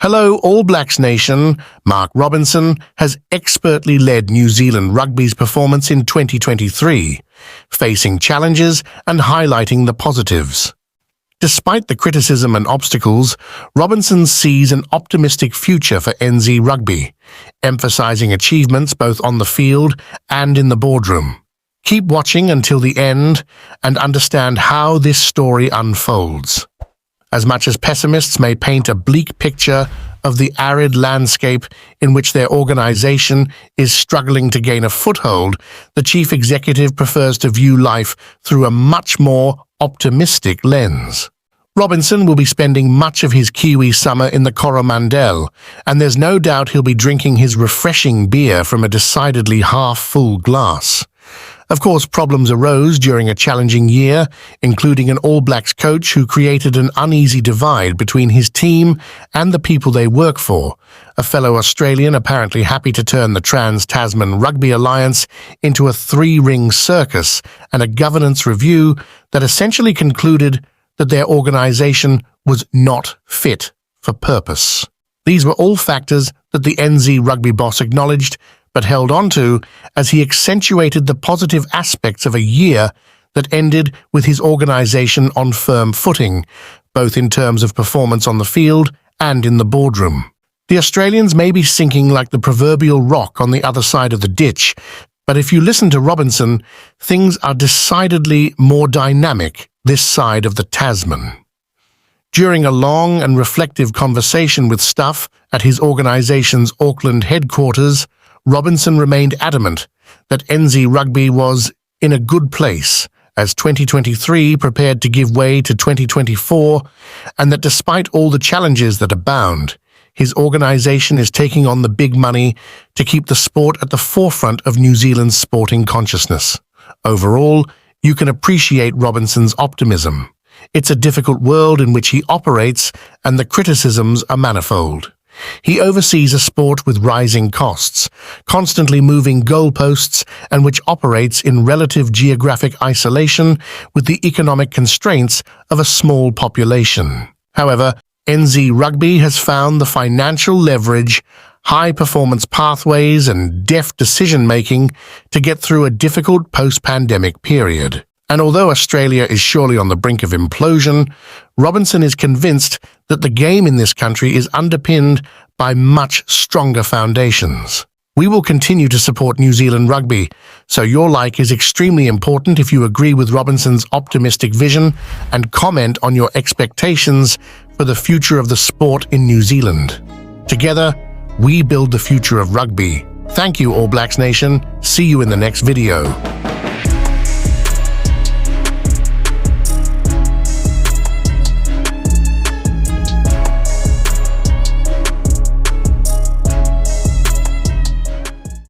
Hello All Blacks Nation, Mark Robinson has expertly led New Zealand Rugby's performance in 2023, facing challenges and highlighting the positives. Despite the criticism and obstacles, Robinson sees an optimistic future for NZ Rugby, emphasizing achievements both on the field and in the boardroom. Keep watching until the end and understand how this story unfolds. As much as pessimists may paint a bleak picture of the arid landscape in which their organization is struggling to gain a foothold, the chief executive prefers to view life through a much more optimistic lens. Robinson will be spending much of his Kiwi summer in the Coromandel, and there's no doubt he'll be drinking his refreshing beer from a decidedly half-full glass. Of course, problems arose during a challenging year, including an All Blacks coach who created an uneasy divide between his team and the people they work for, a fellow Australian apparently happy to turn the Trans-Tasman Rugby Alliance into a three-ring circus, and a governance review that essentially concluded that their organisation was not fit for purpose. These were all factors that the NZ Rugby boss acknowledged but held on to as he accentuated the positive aspects of a year that ended with his organisation on firm footing, both in terms of performance on the field and in the boardroom. The Australians may be sinking like the proverbial rock on the other side of the ditch, but if you listen to Robinson, things are decidedly more dynamic this side of the Tasman. During a long and reflective conversation with staff at his organisation's Auckland headquarters, Robinson remained adamant that NZ Rugby was in a good place as 2023 prepared to give way to 2024, and that despite all the challenges that abound, his organisation is taking on the big money to keep the sport at the forefront of New Zealand's sporting consciousness. Overall, you can appreciate Robinson's optimism. It's a difficult world in which he operates, and the criticisms are manifold. He oversees a sport with rising costs, constantly moving goalposts, and which operates in relative geographic isolation with the economic constraints of a small population. However, NZ Rugby has found the financial leverage, high-performance pathways, and deft decision-making to get through a difficult post-pandemic period. And although Australia is surely on the brink of implosion, Robinson is convinced that the game in this country is underpinned by much stronger foundations. We will continue to support New Zealand Rugby, so your like is extremely important if you agree with Robinson's optimistic vision, and comment on your expectations for the future of the sport in New Zealand. Together, we build the future of rugby. Thank you, All Blacks Nation. See you in the next video.